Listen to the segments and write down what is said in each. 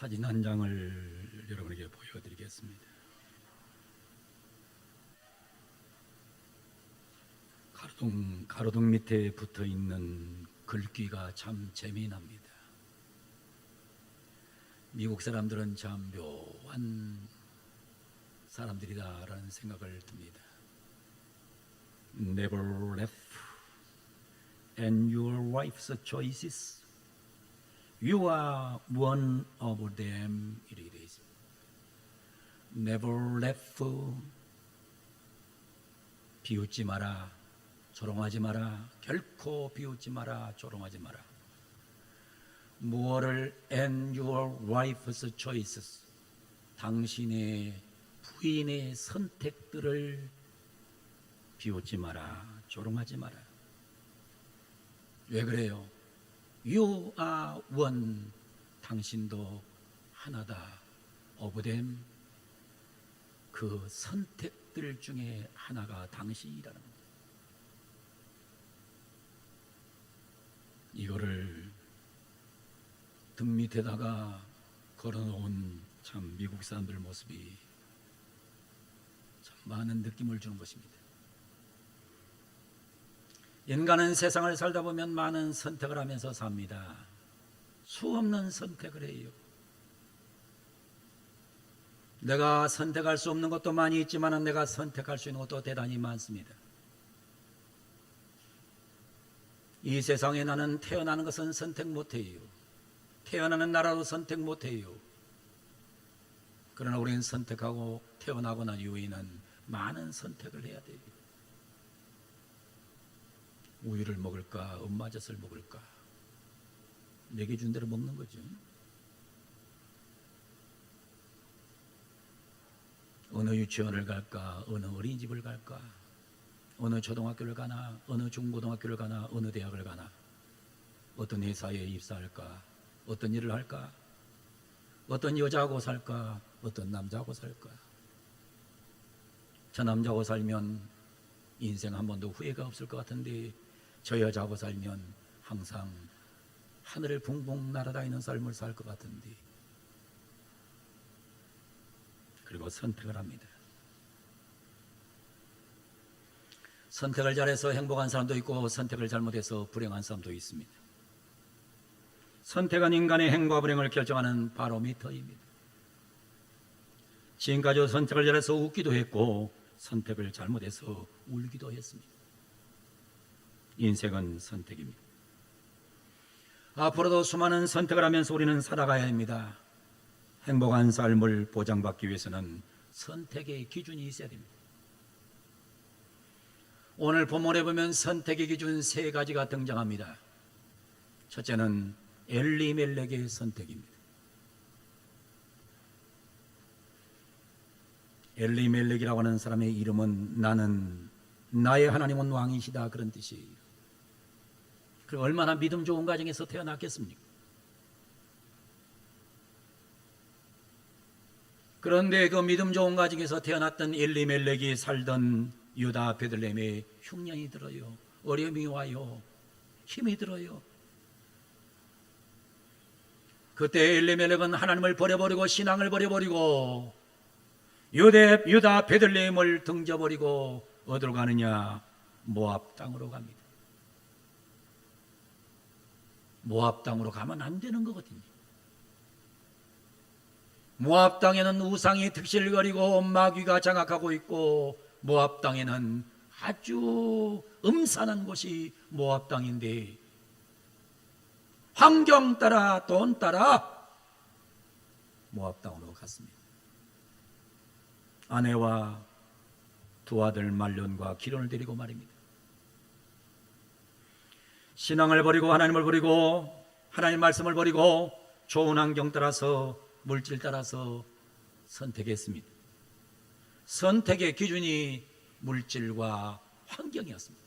사진 한 장을 여러분에게 보여드리겠습니다. 가로등 밑에 붙어 있는 글귀가 참 재미납니다. 미국 사람들은 참 묘한 사람들이다라는 생각을 듭니다. Never left and your wife's choices. You are one of them. 이렇게 되어 있습니다. Never left. 비웃지 마라. 조롱하지 마라. 결코 비웃지 마라. 조롱하지 마라. 무엇을 and your wife's choices. 당신의 부인의 선택들을 비웃지 마라. 조롱하지 마라. 왜 그래요? You are one. 당신도 하나다. of them. 그 선택들 중에 하나가 당신이라는 겁니다. 이거를 등 밑에다가 걸어놓은 참 미국 사람들 모습이 참 많은 느낌을 주는 것입니다. 인간은 세상을 살다 보면 많은 선택을 하면서 삽니다. 수없는 선택을 해요. 내가 선택할 수 없는 것도 많이 있지만 내가 선택할 수 있는 것도 대단히 많습니다. 이 세상에 나는 태어나는 것은 선택 못해요. 태어나는 나라도 선택 못해요. 그러나 우리는 선택하고 태어나고 난 이후에는 많은 선택을 해야 돼요. 우유를 먹을까, 엄마젖을 먹을까, 내게 준 대로 먹는 거죠. 어느 유치원을 갈까, 어느 어린이집을 갈까, 어느 초등학교를 가나, 어느 중고등학교를 가나, 어느 대학을 가나, 어떤 회사에 입사할까, 어떤 일을 할까, 어떤 여자하고 살까, 어떤 남자하고 살까. 저 남자하고 살면 인생 한 번도 후회가 없을 것 같은데 저 여자하고 살면 항상 하늘을 붕붕 날아다니는 삶을 살 것 같은데. 그리고 선택을 합니다. 선택을 잘해서 행복한 사람도 있고 선택을 잘못해서 불행한 사람도 있습니다. 선택은 인간의 행복과 불행을 결정하는 바로미터입니다. 지금까지 선택을 잘해서 웃기도 했고 선택을 잘못해서 울기도 했습니다. 인생은 선택입니다. 앞으로도 수많은 선택을 하면서 우리는 살아가야 합니다. 행복한 삶을 보장받기 위해서는 선택의 기준이 있어야 됩니다. 오늘 본문에 보면 선택의 기준 세 가지가 등장합니다. 첫째는 엘리멜렉의 선택입니다. 엘리멜렉이라고 하는 사람의 이름은 나의 하나님은 왕이시다 그런 뜻이에요. 그럼 얼마나 믿음 좋은 가정에서 태어났겠습니까? 그런데 그 믿음 좋은 가정에서 태어났던 엘리멜렉이 살던 유다 베들레헴에 흉년이 들어요. 어려움이 와요. 힘이 들어요. 그때 엘리멜렉은 하나님을 버려버리고 신앙을 버려버리고 유다 베들레헴을 등져버리고 어디로 가느냐? 모압 땅으로 갑니다. 모압 땅으로 가면 안 되는 거거든요. 모압 땅에는 우상이 득실거리고 마귀가 장악하고 있고 모압 땅에는 아주 음산한 곳이 모압 땅인데 환경 따라 돈 따라 모압 땅으로 갔습니다. 아내와 두 아들 말론과 기론을 데리고 말입니다. 신앙을 버리고 하나님을 버리고 하나님 말씀을 버리고 좋은 환경 따라서 물질 따라서 선택했습니다. 선택의 기준이 물질과 환경이었습니다.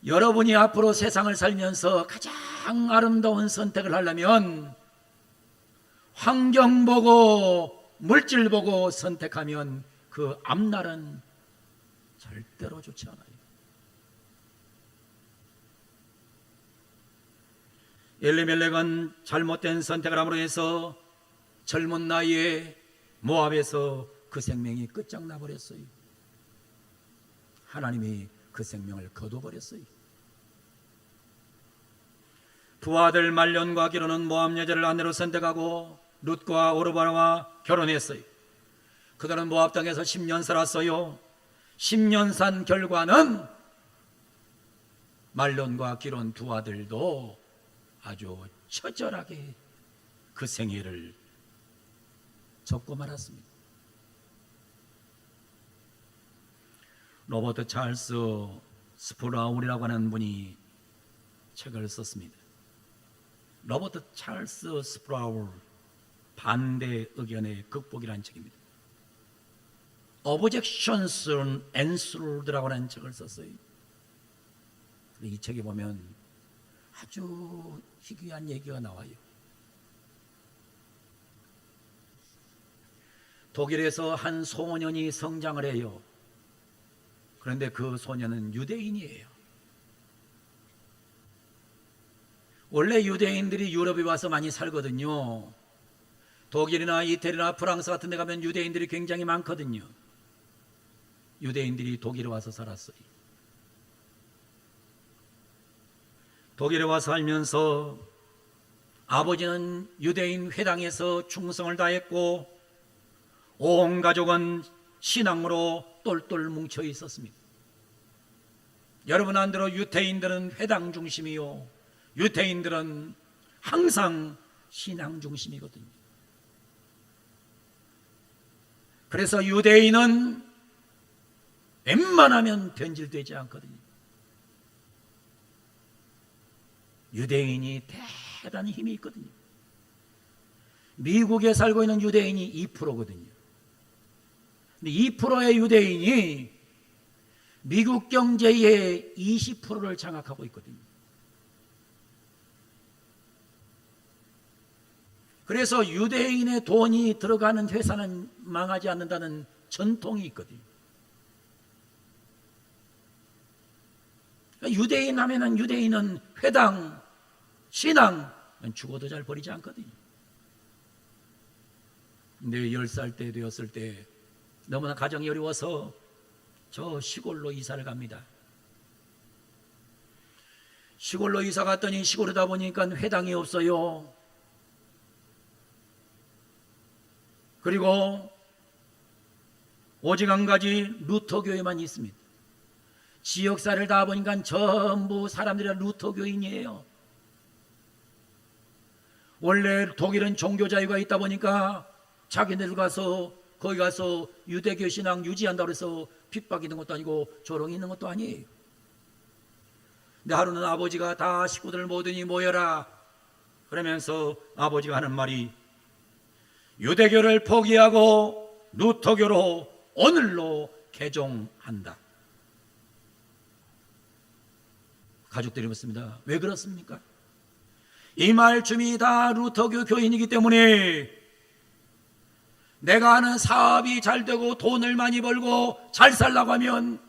여러분이 앞으로 세상을 살면서 가장 아름다운 선택을 하려면 환경 보고 물질 보고 선택하면 그 앞날은 절대로 좋지 않아요. 엘리멜렉은 잘못된 선택을 함으로 해서 젊은 나이에 모압에서 그 생명이 끝장나 버렸어요. 하나님이 그 생명을 거둬버렸어요. 두 아들 말론과 기론은 모압 여자를 아내로 선택하고 룻과 오르바나와 결혼했어요. 그들은 모압 땅에서 10년 살았어요. 10년 산 결과는 말론과 기론 두 아들도 아주 처절하게 그 생애를 접고 말았습니다. 로버트 찰스 스프라울이라고 하는 분이 책을 썼습니다. 로버트 찰스 스프라울 반대 의견의 극복이라는 책입니다. Objections Answered라고 하는 책을 썼어요. 이 책에 보면 아주 희귀한 얘기가 나와요. 독일에서 한 소년이 성장을 해요. 그런데 그 소년은 유대인이에요. 원래 유대인들이 유럽에 와서 많이 살거든요. 독일이나 이태리나 프랑스 같은 데 가면 유대인들이 굉장히 많거든요. 유대인들이 독일에 와서 살았어요. 독일에 와서 살면서 아버지는 유대인 회당에서 충성을 다했고 온 가족은 신앙으로 똘똘 뭉쳐 있었습니다. 여러분 안대로 유태인들은 회당 중심이요, 유태인들은 항상 신앙 중심이거든요. 그래서 유대인은 웬만하면 변질되지 않거든요. 유대인이 대단히 힘이 있거든요. 미국에 살고 있는 유대인이 2%거든요. 근데 2%의 유대인이 미국 경제의 20%를 장악하고 있거든요. 그래서 유대인의 돈이 들어가는 회사는 망하지 않는다는 전통이 있거든요. 유대인 하면은 유대인은 회당, 신앙, 죽어도 잘 버리지 않거든요. 근데 10살 때 되었을 때 너무나 가정이 어려워서 저 시골로 이사를 갑니다. 시골로 이사 갔더니 시골이다 보니까 회당이 없어요. 그리고 오직 한 가지 루터교회만 있습니다. 지역사를 다 보니까 전부 사람들이 루터교인이에요. 원래 독일은 종교자유가 있다 보니까 자기네들 가서 거기 가서 유대교 신앙 유지한다고 해서 핍박 있는 것도 아니고 조롱이 있는 것도 아니에요. 근데 하루는 아버지가 다 식구들 모두니 모여라 그러면서 아버지가 하는 말이 유대교를 포기하고 루터교로 오늘로 개종한다. 가족들이 묻습니다. 왜 그렇습니까? 이 말쯤이 다 루터교 교인이기 때문에 내가 하는 사업이 잘 되고 돈을 많이 벌고 잘 살라고 하면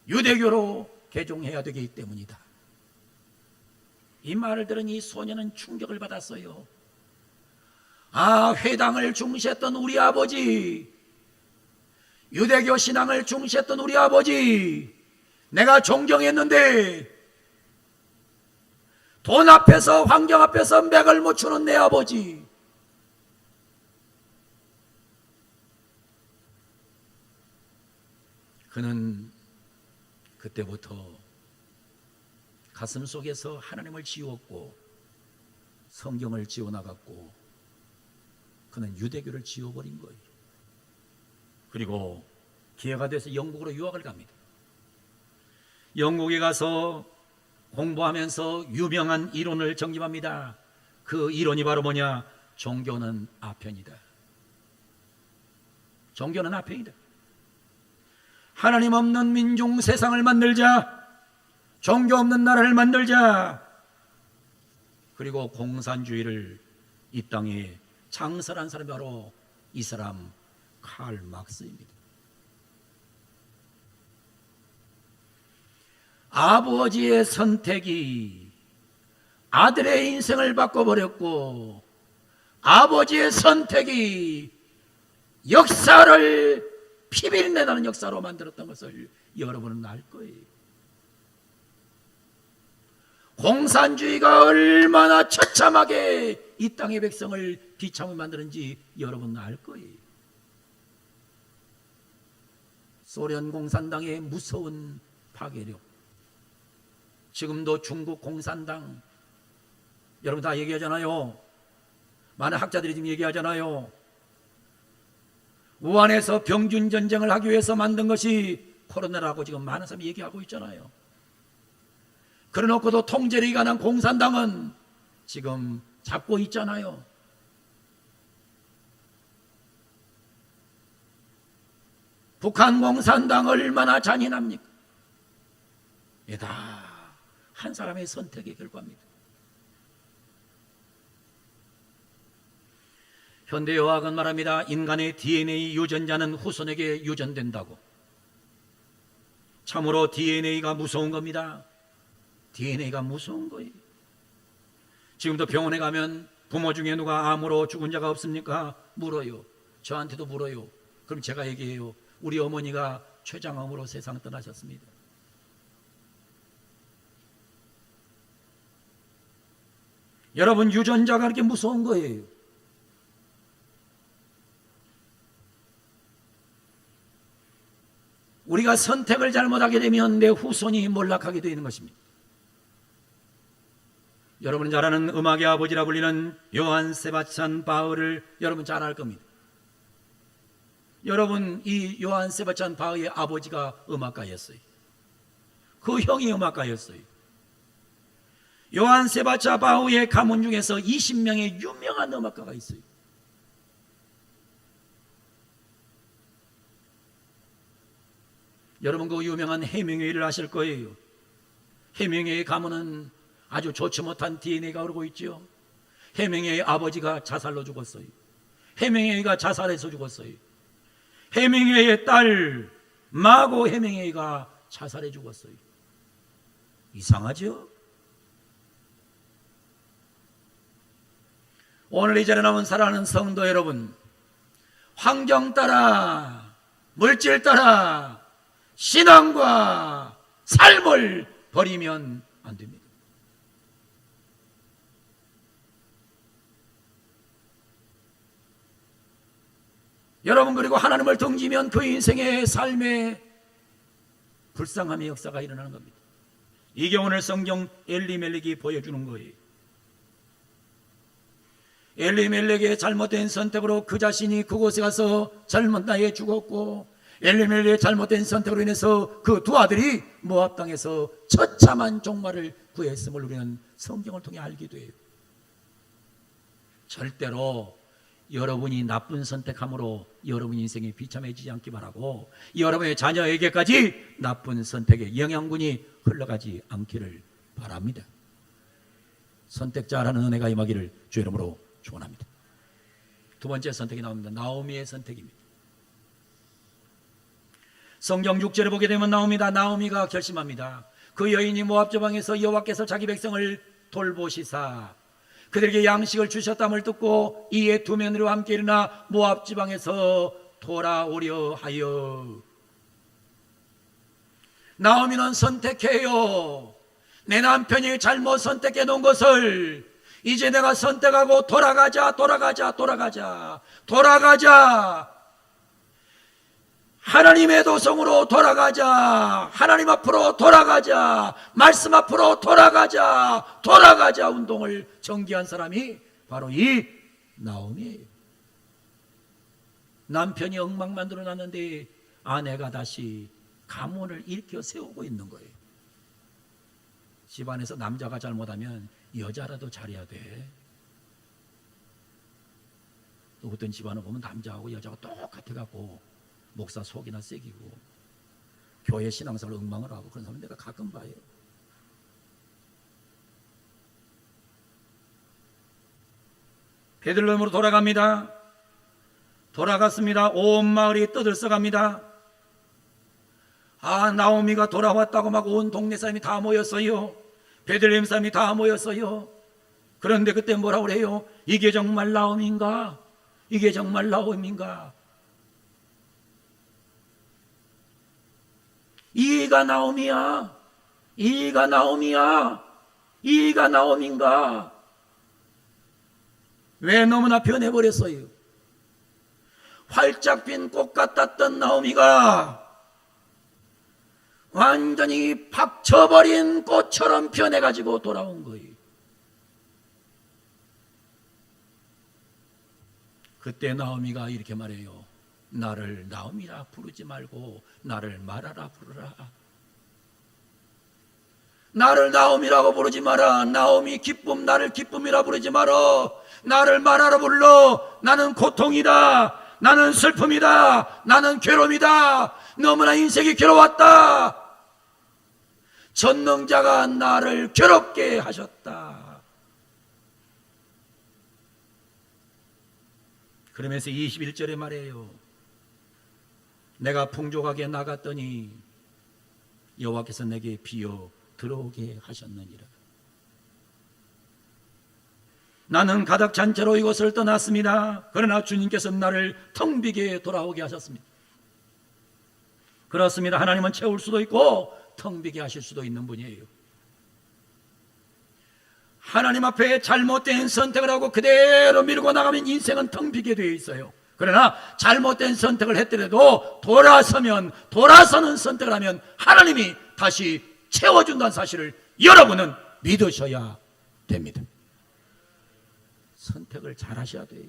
유대교로 개종해야 되기 때문이다. 이 말을 들은 이 소년은 충격을 받았어요. 아, 회당을 중시했던 우리 아버지, 유대교 신앙을 중시했던 우리 아버지, 내가 존경했는데 돈 앞에서 환경 앞에서 맥을 못 추는 내 아버지, 그는 그때부터 가슴 속에서 하나님을 지웠고 성경을 지워나갔고 그는 유대교를 지워버린 거예요. 그리고 기회가 돼서 영국으로 유학을 갑니다. 영국에 가서 공부하면서 유명한 이론을 정립합니다. 그 이론이 바로 뭐냐? 종교는 아편이다. 종교는 아편이다. 하나님 없는 민중 세상을 만들자. 종교 없는 나라를 만들자. 그리고 공산주의를 이 땅에 창설한 사람이 바로 이 사람 칼 막스입니다. 아버지의 선택이 아들의 인생을 바꿔버렸고 아버지의 선택이 역사를 피비린내나는 역사로 만들었던 것을 여러분은 알 거예요. 공산주의가 얼마나 처참하게 이 땅의 백성을 비참하게 만드는지 여러분은 알 거예요. 소련 공산당의 무서운 파괴력, 지금도 중국 공산당, 여러분 다 얘기하잖아요. 많은 학자들이 지금 얘기하잖아요. 우한에서 병균전쟁을 하기 위해서 만든 것이 코로나라고 지금 많은 사람이 얘기하고 있잖아요. 그래놓고도 통제를 이관한 공산당은 지금 잡고 있잖아요. 북한 공산당 얼마나 잔인합니까? 이게 다 한 사람의 선택의 결과입니다. 현대의학은 말합니다. 인간의 DNA 유전자는 후손에게 유전된다고. 참으로 DNA가 무서운 겁니다. DNA가 무서운 거예요. 지금도 병원에 가면 부모 중에 누가 암으로 죽은 자가 없습니까? 물어요. 저한테도 물어요. 그럼 제가 얘기해요. 우리 어머니가 췌장암으로 세상 떠나셨습니다. 여러분, 유전자가 그렇게 무서운 거예요. 우리가 선택을 잘못하게 되면 내 후손이 몰락하게 되는 것입니다. 여러분 잘 아는 음악의 아버지라 불리는 요한 세바스찬 바흐를 여러분 잘 알 겁니다. 여러분, 이 요한 세바스찬 바흐의 아버지가 음악가였어요. 그 형이 음악가였어요. 요한 세바스찬 바흐의 가문 중에서 20명의 유명한 음악가가 있어요. 여러분 그 유명한 해밍웨이를 아실 거예요. 해밍웨이 가문은 아주 좋지 못한 DNA가 흐르고 있죠. 해밍웨이 아버지가 자살로 죽었어요. 해밍웨이가 자살해서 죽었어요. 해밍웨이의 딸 마고 해밍웨이가 자살해 죽었어요. 이상하죠? 오늘 이 자리에 나온 사랑하는 성도 여러분, 환경 따라, 물질 따라 신앙과 삶을 버리면 안 됩니다. 여러분, 그리고 하나님을 등지면 그 인생의 삶에 불쌍함의 역사가 일어나는 겁니다. 이게 오늘 성경 엘리멜렉이 보여주는 거예요. 엘리멜렉의 잘못된 선택으로 그 자신이 그곳에 가서 젊은 나이에 죽었고, 엘리멜렉의 잘못된 선택으로 인해서 그 두 아들이 모압 땅에서 처참한 종말을 구했음을 우리는 성경을 통해 알게 돼요. 절대로 여러분이 나쁜 선택함으로 여러분 인생이 비참해지지 않기 바라고, 여러분의 자녀에게까지 나쁜 선택의 영양분이 흘러가지 않기를 바랍니다. 선택자라는 은혜가 임하기를 주 이름으로 축원합니다. 두 번째 선택이 나옵니다. 나오미의 선택입니다. 성경 6절에 보게 되면 나옵니다. 나오미가 결심합니다. 그 여인이 모압 지방에서 여호와께서 자기 백성을 돌보시사 그들에게 양식을 주셨담을 듣고 이에 두 며느리와 함께 일어나 모압 지방에서 돌아오려 하여. 나오미는 선택해요. 내 남편이 잘못 선택해 놓은 것을 이제 내가 선택하고 돌아가자. 하나님의 도성으로 돌아가자. 하나님 앞으로 돌아가자. 말씀 앞으로 돌아가자 운동을 전개한 사람이 바로 이 나오미예요. 남편이 엉망 만들어 놨는데 아내가 다시 가문을 일으켜 세우고 있는 거예요. 집안에서 남자가 잘못하면 여자라도 잘해야 돼. 또 어떤 집안을 보면 남자하고 여자가 똑같아 갖고 목사 속이나 새기고 교회 신앙생활 엉망을 하고 그런 사람 내가 가끔 봐요. 베들레헴으로 돌아갑니다. 돌아갔습니다. 온 마을이 떠들썩합니다. 나오미가 돌아왔다고 막 온 동네 사람이 다 모였어요. 베들레헴 사람이 다 모였어요. 그런데 그때 뭐라고 그래요? 이게 정말 나옴인가? 이게 정말 나옴인가? 이가 나옴이야? 이가 나옴이야? 이가 나옴인가? 왜 너무나 변해버렸어요? 활짝 핀 꽃 같았던 나오미가 완전히 박쳐버린 꽃처럼 변해가지고 돌아온 거예요. 그때 나오미가 이렇게 말해요. 나를 나오미라 부르지 말고 나를 마라라 부르라. 나를 나오미라고 부르지 마라. 나오미 기쁨, 나를 기쁨이라 부르지 마라. 나를 마라라 불러. 나는 고통이다. 나는 슬픔이다. 나는 괴로움이다. 너무나 인생이 괴로웠다. 전능자가 나를 괴롭게 하셨다. 그러면서 21절에 말해요. 내가 풍족하게 나갔더니 여호와께서 내게 비어 들어오게 하셨느니라. 나는 가득 찬 채로 이곳을 떠났습니다. 그러나 주님께서 나를 텅 비게 돌아오게 하셨습니다. 그렇습니다. 하나님은 채울 수도 있고 텅 비게 하실 수도 있는 분이에요. 하나님 앞에 잘못된 선택을 하고 그대로 밀고 나가면 인생은 텅 비게 되어 있어요. 그러나 잘못된 선택을 했더라도 돌아서는 선택을 하면 하나님이 다시 채워준다는 사실을 여러분은 믿으셔야 됩니다. 선택을 잘 하셔야 돼요.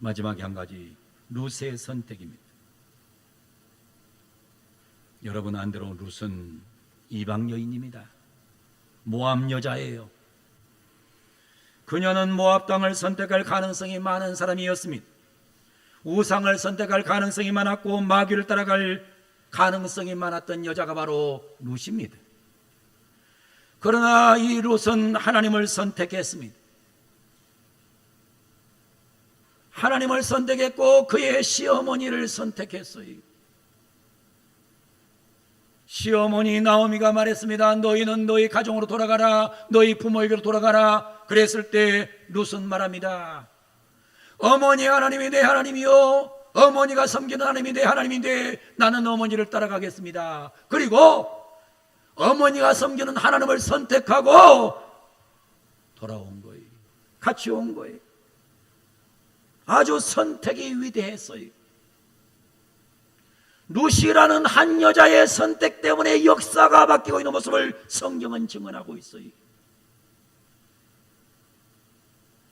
마지막에 한 가지, 룻의 선택입니다. 여러분 안대로 룻은 이방 여인입니다. 모압 여자예요. 그녀는 모압 땅을 선택할 가능성이 많은 사람이었습니다. 우상을 선택할 가능성이 많았고 마귀를 따라갈 가능성이 많았던 여자가 바로 룻입니다. 그러나 이 룻은 하나님을 선택했습니다. 하나님을 선택했고 그의 시어머니를 선택했어요. 시어머니 나오미가 말했습니다. 너희는 너희 가정으로 돌아가라. 너희 부모에게로 돌아가라. 그랬을 때 룻은 말합니다. 어머니 하나님이 내 하나님이요, 어머니가 섬기는 하나님이 내 하나님인데 나는 어머니를 따라가겠습니다. 그리고 어머니가 섬기는 하나님을 선택하고 돌아온 거예요. 같이 온 거예요. 아주 선택이 위대했어요. 룻이라는 한 여자의 선택 때문에 역사가 바뀌고 있는 모습을 성경은 증언하고 있어요.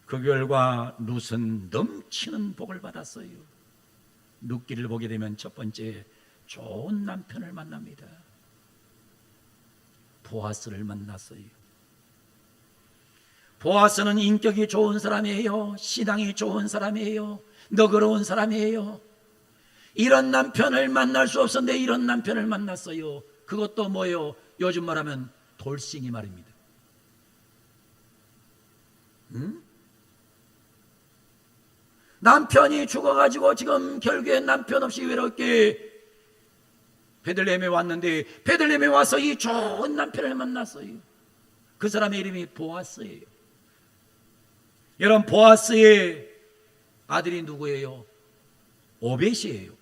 그 결과 룻은 넘치는 복을 받았어요. 룻기를 보게 되면 첫 번째, 좋은 남편을 만납니다. 보아스를 만났어요. 보아스는 인격이 좋은 사람이에요. 신앙이 좋은 사람이에요. 너그러운 사람이에요. 이런 남편을 만날 수 없었는데 이런 남편을 만났어요. 그것도 뭐예요? 요즘 말하면 돌싱이 말입니다. 남편이 죽어가지고 지금 결국에 남편 없이 외롭게 베들레헴에 왔는데 베들레헴에 와서 이 좋은 남편을 만났어요. 그 사람의 이름이 보아스예요. 여러분, 보아스의 아들이 누구예요? 오벳이에요.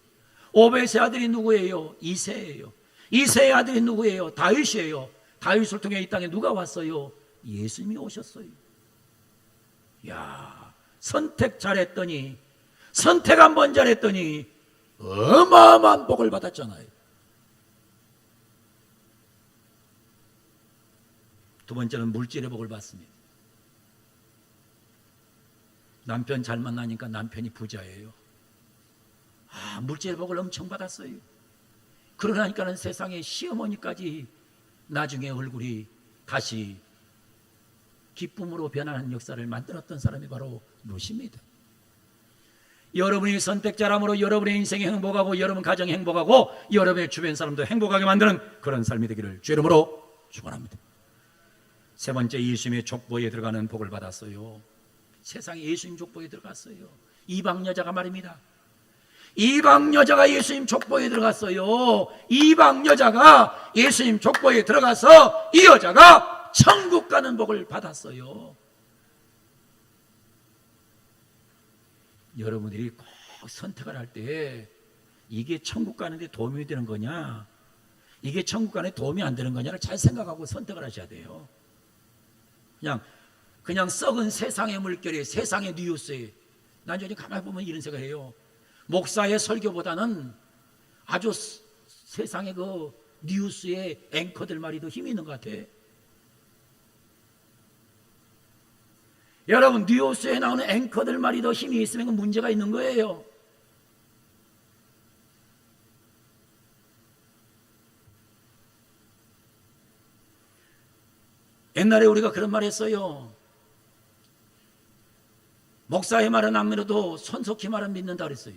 오벳의 아들이 누구예요? 이새예요. 이새의 아들이 누구예요? 다윗이에요. 다윗을 통해 이 땅에 누가 왔어요? 예수님이 오셨어요. 야, 선택 잘했더니, 선택 한번 잘했더니 어마어마한 복을 받았잖아요. 두 번째는 물질의 복을 받습니다. 남편 잘 만나니까 남편이 부자예요. 물질의 복을 엄청 받았어요. 그러니까는 세상에 시어머니까지 나중에 얼굴이 다시 기쁨으로 변하는 역사를 만들었던 사람이 바로 룻입니다. 여러분이 선택 잘함으로 여러분의 인생이 행복하고 여러분 가정이 행복하고 여러분의 주변 사람도 행복하게 만드는 그런 삶이 되기를 주 이름으로 축원합니다. 세 번째, 예수님의 족보에 들어가는 복을 받았어요. 세상에 예수님 족보에 들어갔어요. 이방 여자가 말입니다. 이방 여자가 예수님 족보에 들어갔어요. 이방 여자가 예수님 족보에 들어가서 이 여자가 천국 가는 복을 받았어요. 여러분들이 꼭 선택을 할 때 이게 천국 가는데 도움이 되는 거냐, 이게 천국 가는데 도움이 안 되는 거냐를 잘 생각하고 선택을 하셔야 돼요. 그냥 썩은 세상의 물결이, 세상의 뉴스에, 난 요즘 가만히 보면 이런 생각을 해요. 목사의 설교보다는 아주 세상의 그 뉴스의 앵커들 말이 더 힘이 있는 것 같아. 여러분, 뉴스에 나오는 앵커들 말이 더 힘이 있으면 문제가 있는 거예요. 옛날에 우리가 그런 말 했어요. 목사의 말은 안 믿어도 손석희 말은 믿는다 그랬어요.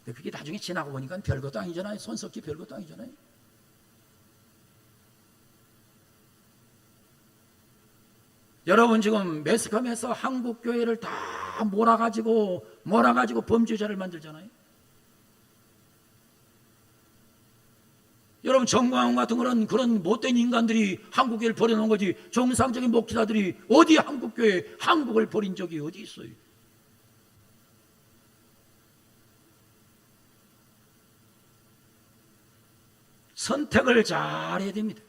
근데 그게 나중에 지나고 보니까 별것도 아니잖아요. 손석희 별것도 아니잖아요. 여러분, 지금 매스컴에서 한국 교회를 다 몰아가지고 범죄자를 만들잖아요. 여러분, 정광훈 같은 그런 못된 인간들이 한국교회를 버려놓은 거지, 정상적인 목회자들이 어디 한국교회, 한국을 버린 적이 어디 있어요? 선택을 잘 해야 됩니다.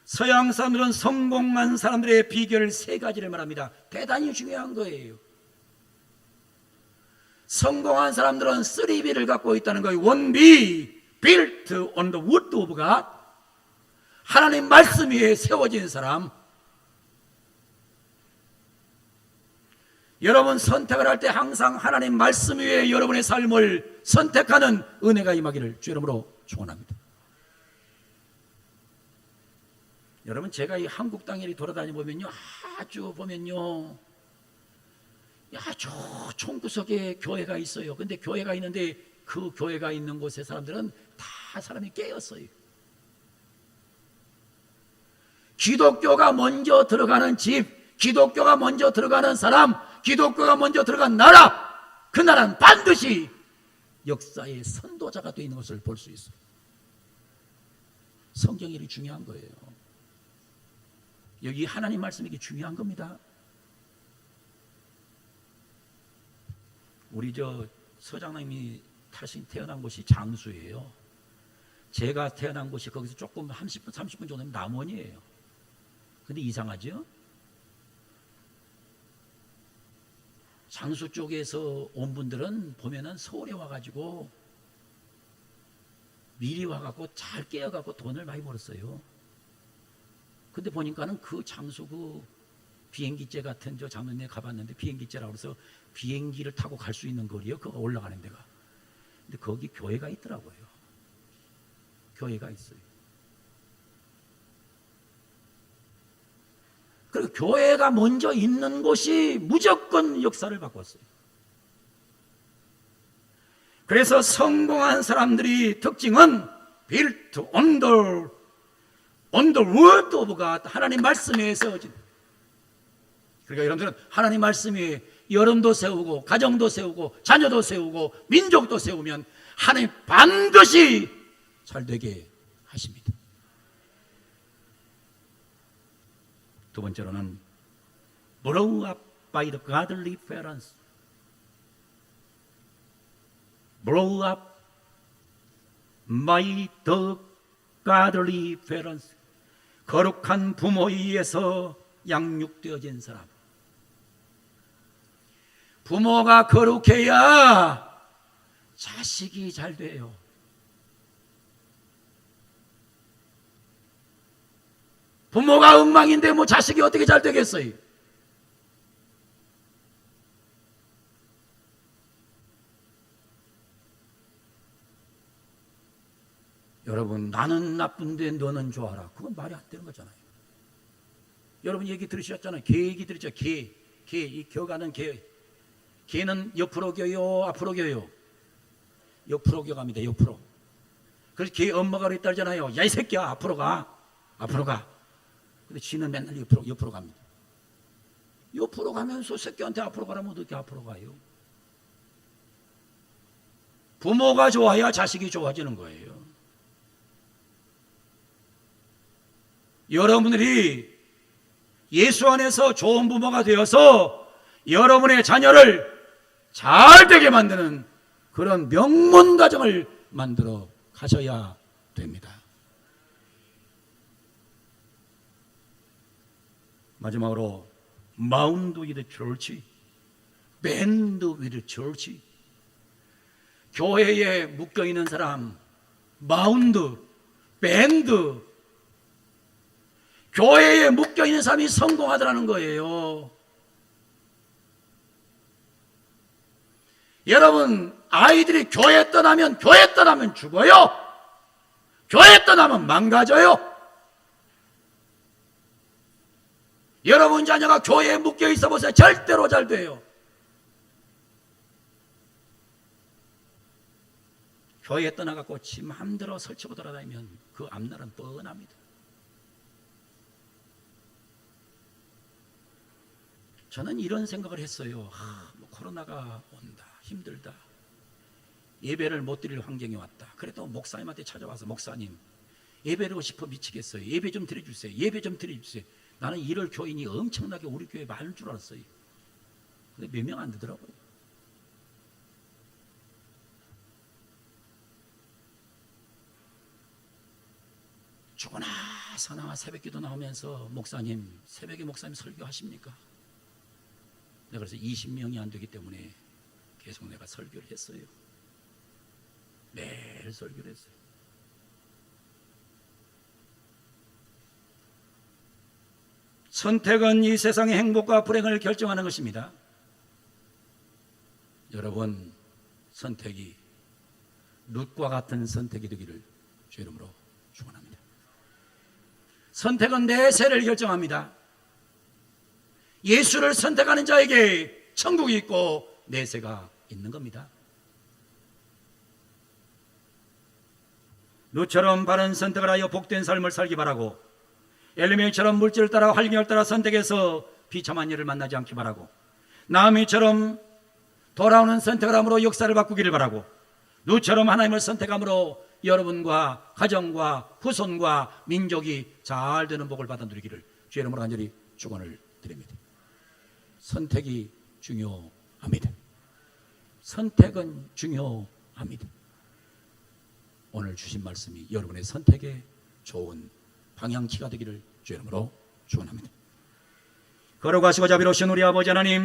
서양 사람들은 성공한 사람들의 비결 3가지를 말합니다. 대단히 중요한 거예요. 성공한 사람들은 3B를 갖고 있다는 거예요. 1B, built on the word of God. 하나님 말씀 위에 세워진 사람. 여러분, 선택을 할 때 항상 하나님 말씀 위에 여러분의 삶을 선택하는 은혜가 임하기를 주 이름으로 축원합니다. 여러분, 제가 이 한국 땅에 돌아다니 보면요, 아주 총구석에 교회가 있어요. 근데 교회가 있는데 그 교회가 있는 곳의 사람들은 다 사람이 깨었어요. 기독교가 먼저 들어가는 집, 기독교가 먼저 들어가는 사람, 기독교가 먼저 들어간 나라, 그 나라는 반드시 역사의 선도자가 되어 있는 것을 볼 수 있어요. 성경이 이렇게 중요한 거예요. 여기 하나님 말씀이 이게 중요한 겁니다. 우리 서장님이 태어난 곳이 장수예요. 제가 태어난 곳이 거기서 조금 30분 30분 정도면 남원이에요. 근데 이상하죠? 장수 쪽에서 온 분들은 보면은 서울에 와가지고 미리 와갖고 잘 깨어갖고 돈을 많이 벌었어요. 근데 보니까는 그 장수 비행기째 같은 장면에 가봤는데, 비행기째라고 해서 비행기를 타고 갈 수 있는 거리요. 그거 올라가는 데가. 근데 거기 교회가 있더라고요. 교회가 있어요. 그리고 교회가 먼저 있는 곳이 무조건 역사를 바꿨어요. 그래서 성공한 사람들이 특징은 built on the word of God, 하나님 말씀 위에 세워진. 그러니까 여러분들은 하나님 말씀 위에 여름도 세우고 가정도 세우고 자녀도 세우고 민족도 세우면 하나님 반드시 잘 되게 하십니다. 두 번째로는 blow up by the godly parents. blow up by the godly parents. 거룩한 부모에 의해서 양육되어진 사람. 부모가 거룩해야 자식이 잘 돼요. 부모가 엉망인데 자식이 어떻게 잘 되겠어요? 여러분, 나는 나쁜데 너는 좋아라. 그건 말이 안 되는 거잖아요. 여러분 얘기 들으셨잖아요. 개 얘기 들으셨죠? 이 겨가는 개. 개는 옆으로 겨요, 앞으로 겨요? 옆으로 겨갑니다. 옆으로. 그래서 개 엄마가 그랬다잖아요. 야, 이 새끼야, 앞으로 가. 앞으로 가. 근데 쥐는 맨날 옆으로 갑니다. 옆으로 가면서 새끼한테 앞으로 가라면 어떻게 앞으로 가요? 부모가 좋아야 자식이 좋아지는 거예요. 여러분들이 예수 안에서 좋은 부모가 되어서 여러분의 자녀를 잘 되게 만드는 그런 명문 가정을 만들어 가셔야 됩니다. 마지막으로 마운드 위드 철치, 밴드 위드 철치. 교회에 묶여있는 사람, 마운드, 밴드, 교회에 묶여있는 사람이 성공하더라는 거예요. 여러분, 아이들이 교회 떠나면 죽어요. 교회 떠나면 망가져요. 여러분 자녀가 교회에 묶여있어 보세요. 절대로 잘 돼요. 교회에 떠나갖고 지 마음대로 설치고 돌아다니면 그 앞날은 뻔합니다. 저는 이런 생각을 했어요. 코로나가 온다, 힘들다, 예배를 못 드릴 환경이 왔다. 그래도 목사님한테 찾아와서, 목사님 예배하고 싶어 미치겠어요. 예배 좀 드려주세요. 예배 좀 드려주세요. 나는 이럴 교인이 엄청나게 우리 교회에 많을 줄 알았어요. 근데 몇 명 안 되더라고요. 죽어나 사나 새벽기도 나오면서, 목사님 새벽에 목사님 설교하십니까? 내가 그래서 20명이 안 되기 때문에 계속 내가 설교를 했어요. 매일 설교를 했어요. 선택은 이 세상의 행복과 불행을 결정하는 것입니다. 여러분, 선택이 룻과 같은 선택이 되기를 주 이름으로 축원합니다. 선택은 내 세를 결정합니다. 예수를 선택하는 자에게 천국이 있고 내세가 있는 겁니다. 룻처럼 바른 선택을 하여 복된 삶을 살기 바라고, 엘리멜처럼 물질을 따라 활경을 따라 선택해서 비참한 일을 만나지 않기 바라고, 나아미처럼 돌아오는 선택을 함으로 역사를 바꾸기를 바라고, 룻처럼 하나님을 선택함으로 여러분과 가정과 후손과 민족이 잘 되는 복을 받아 누리기를 주 이름으로 간절히 축원을 드립니다. 선택이 중요합니다. 선택은 중요합니다. 오늘 주신 말씀이 여러분의 선택에 좋은 방향키가 되기를 주 이름으로 축원합니다. 걸어가시고 자비로우신 우리 아버지 하나님,